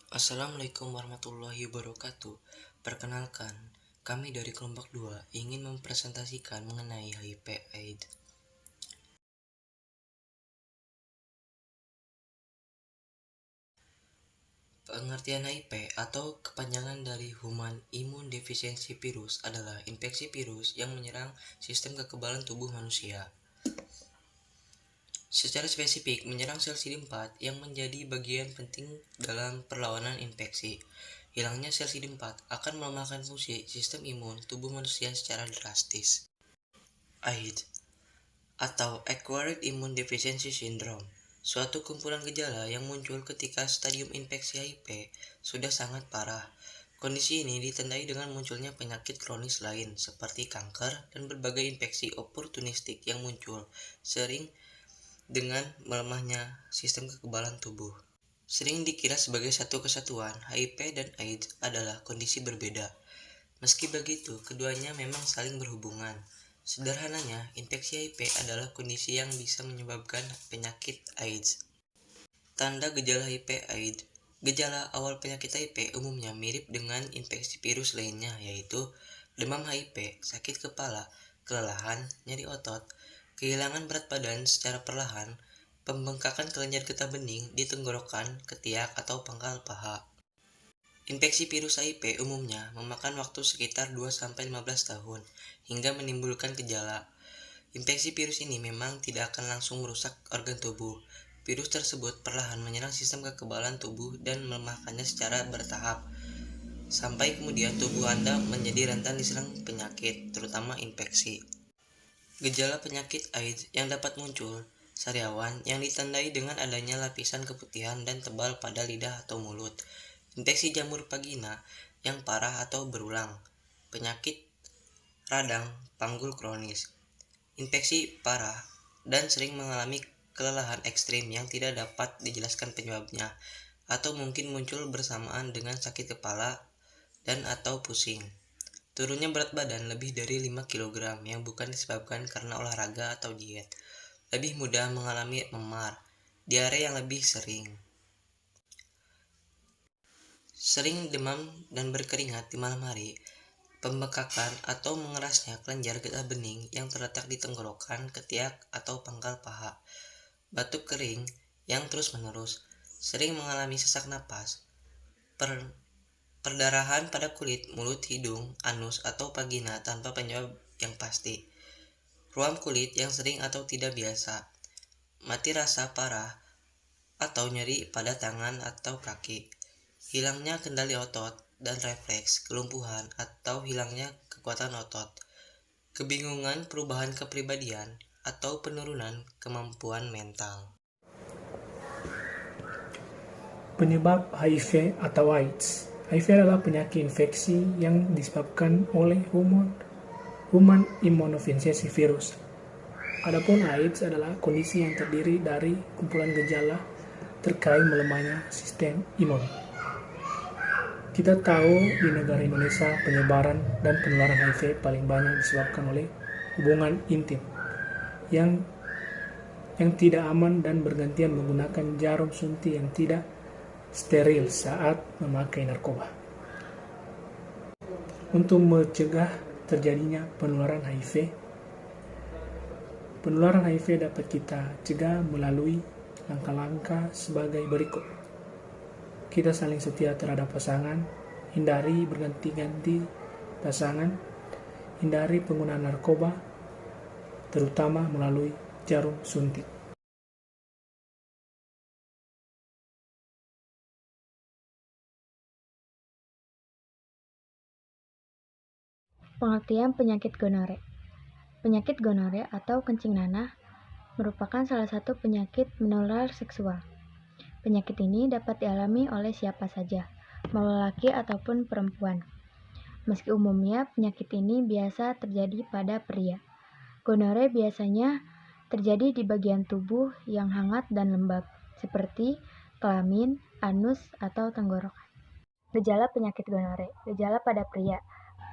Assalamualaikum warahmatullahi wabarakatuh. Perkenalkan, kami dari kelompok 2 ingin mempresentasikan mengenai HIV/AIDS. Pengertian HIV atau kepanjangan dari Human Immune Deficiency Virus adalah infeksi virus yang menyerang sistem kekebalan tubuh manusia. Secara spesifik menyerang sel CD4 yang menjadi bagian penting dalam perlawanan infeksi. Hilangnya sel CD4 akan melemahkan fungsi sistem imun tubuh manusia secara drastis. AIDS atau Acquired Immune Deficiency Syndrome, suatu kumpulan gejala yang muncul ketika stadium infeksi HIV sudah sangat parah. Kondisi ini ditandai dengan munculnya penyakit kronis lain seperti kanker dan berbagai infeksi oportunistik yang muncul sering dengan melemahnya sistem kekebalan tubuh. Sering dikira sebagai satu kesatuan, HIV dan AIDS adalah kondisi berbeda. Meski begitu, keduanya memang saling berhubungan. Sederhananya, infeksi HIV adalah kondisi yang bisa menyebabkan penyakit AIDS. Tanda gejala HIV/AIDS. Gejala awal penyakit HIV umumnya mirip dengan infeksi virus lainnya, yaitu demam HIV, sakit kepala, kelelahan, nyeri otot, kehilangan berat badan secara perlahan, pembengkakan kelenjar getah bening di tenggorokan, ketiak, atau pangkal paha. Infeksi virus HIV umumnya memakan waktu sekitar 2-15 tahun hingga menimbulkan gejala. Infeksi virus ini memang tidak akan langsung merusak organ tubuh. Virus tersebut perlahan menyerang sistem kekebalan tubuh dan melemahkannya secara bertahap, sampai kemudian tubuh Anda menjadi rentan diserang penyakit, terutama infeksi. Gejala penyakit AIDS yang dapat muncul: sariawan yang ditandai dengan adanya lapisan keputihan dan tebal pada lidah atau mulut, infeksi jamur vagina yang parah atau berulang, penyakit radang panggul kronis, infeksi parah dan sering mengalami kelelahan ekstrim yang tidak dapat dijelaskan penyebabnya, atau mungkin muncul bersamaan dengan sakit kepala dan atau pusing. Turunnya berat badan lebih dari 5 kg yang bukan disebabkan karena olahraga atau diet. Lebih mudah mengalami memar, diare yang lebih sering. Sering demam dan berkeringat di malam hari, pembekakan atau mengerasnya kelenjar getah bening yang terletak di tenggorokan, ketiak, atau pangkal paha, batuk kering yang terus-menerus, sering mengalami sesak napas, perdarahan pada kulit, mulut, hidung, anus, atau vagina tanpa penyebab yang pasti, ruam kulit yang sering atau tidak biasa, mati rasa parah, atau nyeri pada tangan atau kaki, hilangnya kendali otot dan refleks, kelumpuhan, atau hilangnya kekuatan otot, kebingungan, perubahan kepribadian, atau penurunan kemampuan mental. Penyebab HIV atau AIDS. HIV adalah penyakit infeksi yang disebabkan oleh Human Immunodeficiency Virus. Adapun AIDS adalah kondisi yang terdiri dari kumpulan gejala terkait melemahnya sistem imun. Kita tahu di negara Indonesia penyebaran dan penularan HIV paling banyak disebabkan oleh hubungan intim yang tidak aman dan bergantian menggunakan jarum suntik yang tidak steril saat memakai narkoba. Untuk mencegah terjadinya penularan HIV dapat kita cegah melalui langkah-langkah sebagai berikut. Kita saling setia terhadap pasangan, hindari berganti-ganti pasangan, hindari penggunaan narkoba, terutama melalui jarum suntik. Pengertian penyakit gonore. Penyakit gonore atau kencing nanah merupakan salah satu penyakit menular seksual. Penyakit ini dapat dialami oleh siapa saja, mau laki ataupun perempuan. Meski umumnya penyakit ini biasa terjadi pada pria. Gonore biasanya terjadi di bagian tubuh yang hangat dan lembab, seperti kelamin, anus, atau tenggorokan. Gejala penyakit gonore. Gejala pada pria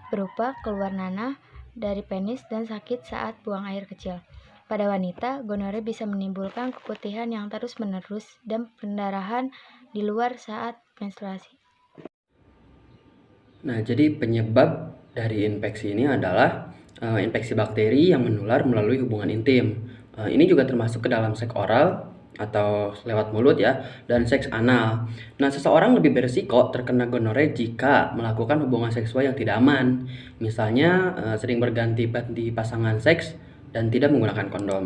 berupa keluar nanah dari penis dan sakit saat buang air kecil. Pada wanita, gonore bisa menimbulkan keputihan yang terus-menerus dan pendarahan di luar saat menstruasi. Nah, jadi penyebab dari infeksi ini adalah infeksi bakteri yang menular melalui hubungan intim. Ini juga termasuk ke dalam seks oral atau lewat mulut ya, dan seks anal. Nah, seseorang lebih berisiko terkena gonore jika melakukan hubungan seksual yang tidak aman. Misalnya sering berganti-ganti pasangan seks dan tidak menggunakan kondom.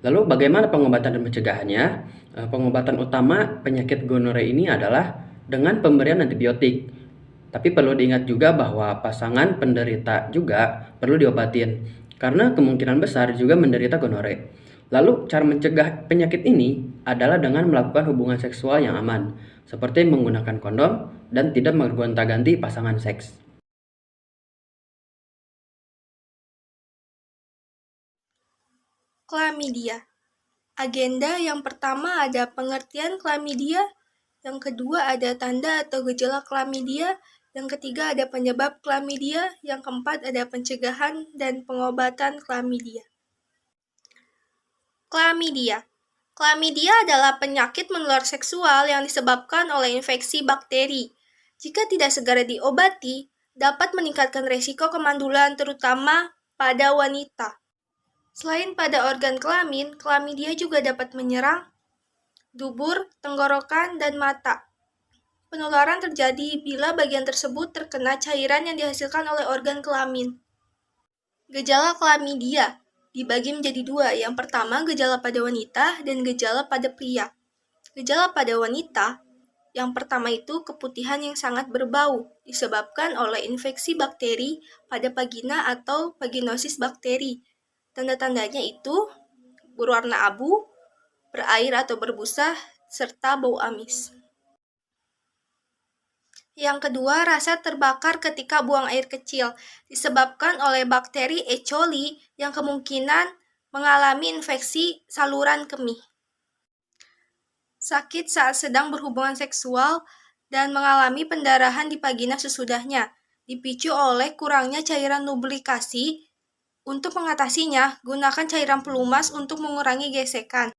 Lalu bagaimana pengobatan dan pencegahannya? Pengobatan utama penyakit gonore ini adalah dengan pemberian antibiotik. Tapi perlu diingat juga bahwa pasangan penderita juga perlu diobatin, karena kemungkinan besar juga menderita gonore. Lalu, cara mencegah penyakit ini adalah dengan melakukan hubungan seksual yang aman, seperti menggunakan kondom dan tidak menggonta-ganti pasangan seks. Klamidia. Agenda yang pertama ada pengertian klamidia, yang kedua ada tanda atau gejala klamidia, yang ketiga ada penyebab klamidia, yang keempat ada pencegahan dan pengobatan klamidia. Klamidia. Klamidia adalah penyakit menular seksual yang disebabkan oleh infeksi bakteri. Jika tidak segera diobati, dapat meningkatkan resiko kemandulan terutama pada wanita. Selain pada organ kelamin, klamidia juga dapat menyerang dubur, tenggorokan, dan mata. Penularan terjadi bila bagian tersebut terkena cairan yang dihasilkan oleh organ kelamin. Gejala klamidia dibagi menjadi dua. Yang pertama, gejala pada wanita dan gejala pada pria. Gejala pada wanita, yang pertama itu keputihan yang sangat berbau, disebabkan oleh infeksi bakteri pada vagina atau vaginosis bakteri. Tanda-tandanya itu berwarna abu, berair atau berbusa, serta bau amis. Yang kedua, rasa terbakar ketika buang air kecil, disebabkan oleh bakteri E. coli yang kemungkinan mengalami infeksi saluran kemih. Sakit saat sedang berhubungan seksual dan mengalami pendarahan di vagina sesudahnya, dipicu oleh kurangnya cairan lubrikasi. Untuk mengatasinya, gunakan cairan pelumas untuk mengurangi gesekan.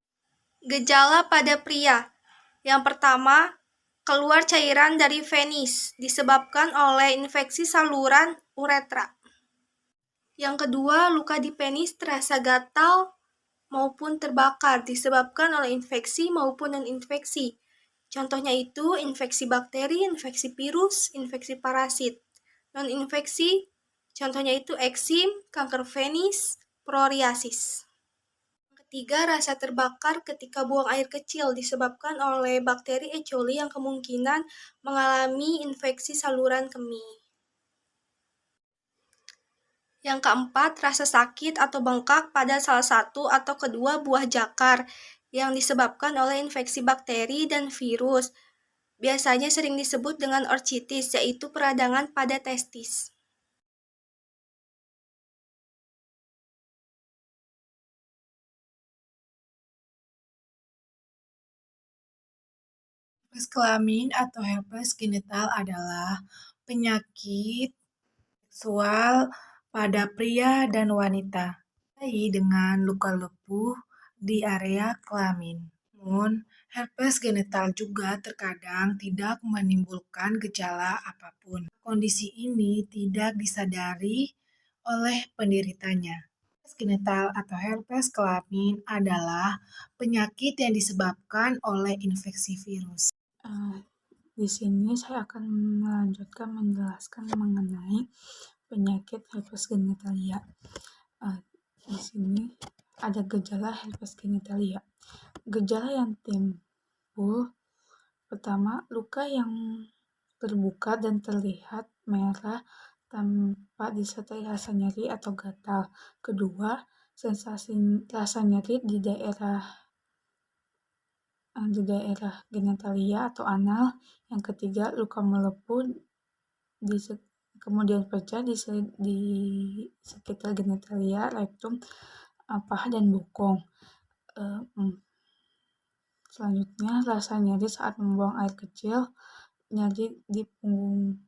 Gejala pada pria. Yang pertama, keluar cairan dari penis disebabkan oleh infeksi saluran uretra. Yang kedua, luka di penis terasa gatal maupun terbakar disebabkan oleh infeksi maupun non-infeksi. Contohnya itu infeksi bakteri, infeksi virus, infeksi parasit. Non-infeksi, contohnya itu eksim, kanker penis, psoriasis. Ketiga, rasa terbakar ketika buang air kecil disebabkan oleh bakteri E. coli yang kemungkinan mengalami infeksi saluran kemih. Yang keempat, rasa sakit atau bengkak pada salah satu atau kedua buah jakar yang disebabkan oleh infeksi bakteri dan virus. Biasanya sering disebut dengan orchitis, yaitu peradangan pada testis. Herpes kelamin atau herpes genital adalah penyakit seksual pada pria dan wanita dengan luka lepuh di area kelamin. Namun, herpes genital juga terkadang tidak menimbulkan gejala apapun. Kondisi ini tidak disadari oleh penderitanya. Herpes genital atau herpes kelamin adalah penyakit yang disebabkan oleh infeksi virus. Di sini saya akan melanjutkan menjelaskan mengenai penyakit herpes genitalia. Di sini ada gejala herpes genitalia. Gejala yang timbul pertama, luka yang terbuka dan terlihat merah tanpa disertai rasa nyeri atau gatal. Kedua, sensasi rasa nyeri di daerah genitalia atau anal. Yang ketiga, luka melepuh kemudian pecah di sekitar genitalia, rektum, paha, dan bokong. Selanjutnya, rasa nyeri saat membuang air kecil, nyeri di punggung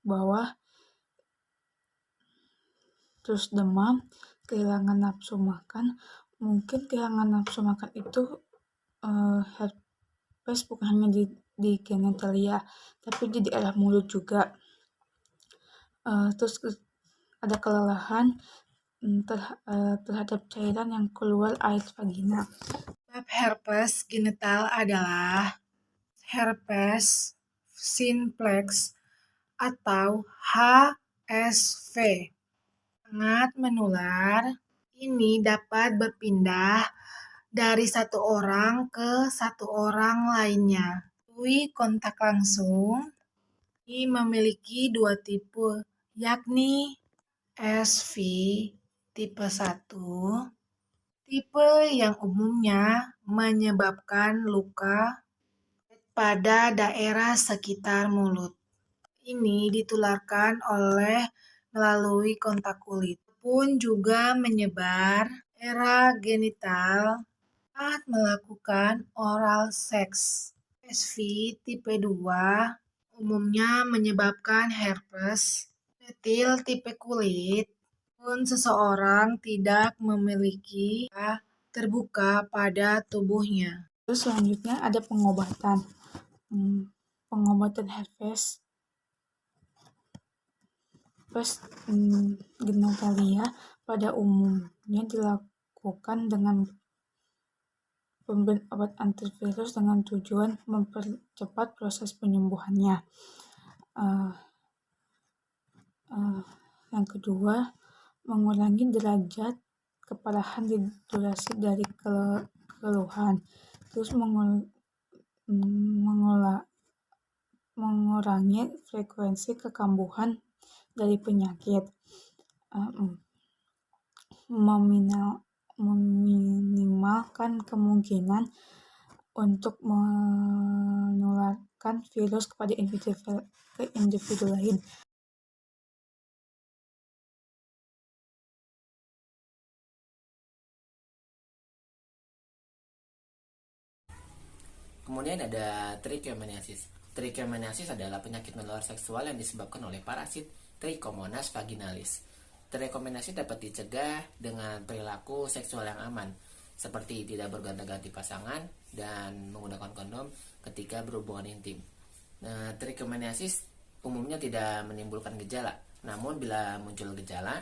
bawah, terus demam, kehilangan nafsu makan, Mungkin kehilangan nafsu makan itu herpes bukan hanya di genitalia, tapi di daerah mulut juga. Terus ada kelelahan terhadap cairan yang keluar air vagina. Sebab herpes genital adalah herpes simplex atau HSV. Sangat menular. Ini dapat berpindah dari satu orang ke satu orang lainnya melalui kontak langsung. Ini memiliki dua tipe, yakni SV tipe 1, tipe yang umumnya menyebabkan luka pada daerah sekitar mulut. Ini ditularkan melalui kontak kulit, pun juga menyebar daerah genital saat melakukan oral seks. SV tipe 2 umumnya menyebabkan herpes genital tipe kulit, pun seseorang tidak memiliki terbuka pada tubuhnya. Terus selanjutnya ada pengobatan. Pengobatan herpes genitalia pada umumnya dilakukan dengan pemberian obat antivirus dengan tujuan mempercepat proses penyembuhannya. Yang kedua, mengurangi derajat keparahan di durasi dari keluhan. Terus mengurangi frekuensi kekambuhan dari penyakit, meminimalkan kemungkinan untuk menularkan virus kepada individu lain. Kemudian ada trichomoniasis. Trichomoniasis adalah penyakit menular seksual yang disebabkan oleh parasit Trichomonas vaginalis. Trichomoniasis dapat dicegah dengan perilaku seksual yang aman, seperti tidak bergonta-ganti pasangan dan menggunakan kondom ketika berhubungan intim. Nah, trichomoniasis umumnya tidak menimbulkan gejala, namun bila muncul gejala,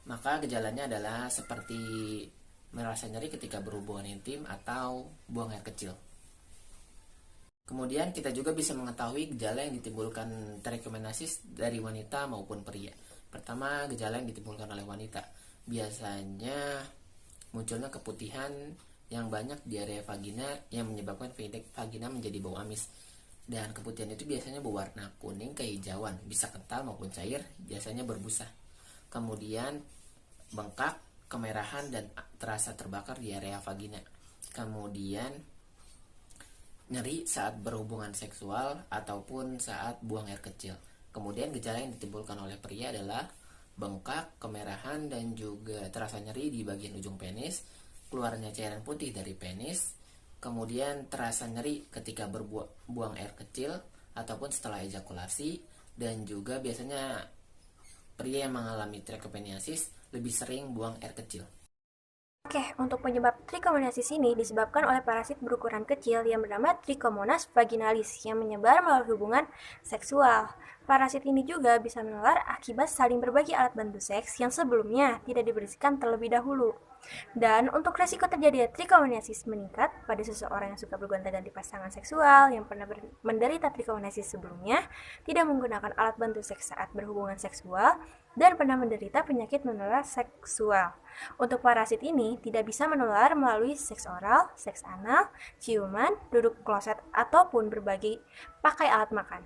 maka gejalanya adalah seperti merasa nyeri ketika berhubungan intim atau buang air kecil. Kemudian kita juga bisa mengetahui gejala yang ditimbulkan trichomoniasis dari wanita maupun pria. Pertama, gejala yang ditimbulkan oleh wanita. Biasanya munculnya keputihan yang banyak di area vagina yang menyebabkan vagina menjadi bau amis. Dan keputihan itu biasanya berwarna kuning kehijauan, bisa kental maupun cair, biasanya berbusa. Kemudian bengkak, kemerahan, dan terasa terbakar di area vagina. Kemudian nyeri saat berhubungan seksual ataupun saat buang air kecil. Kemudian gejala yang ditimbulkan oleh pria adalah bengkak, kemerahan, dan juga terasa nyeri di bagian ujung penis, keluarnya cairan putih dari penis, kemudian terasa nyeri ketika berbuang air kecil ataupun setelah ejakulasi, dan juga biasanya pria yang mengalami trichomoniasis lebih sering buang air kecil. Oke, untuk penyebab trichomoniasis ini disebabkan oleh parasit berukuran kecil yang bernama Trichomonas vaginalis yang menyebar melalui hubungan seksual. Parasit ini juga bisa menular akibat saling berbagi alat bantu seks yang sebelumnya tidak dibersihkan terlebih dahulu. Dan untuk resiko terjadinya trichomoniasis meningkat pada seseorang yang suka bergonta-ganti pasangan seksual yang pernah menderita trichomoniasis sebelumnya, tidak menggunakan alat bantu seks saat berhubungan seksual, dan pernah menderita penyakit menular seksual. Untuk parasit ini tidak bisa menular melalui seks oral, seks anal, ciuman, duduk kloset, ataupun berbagi pakai alat makan.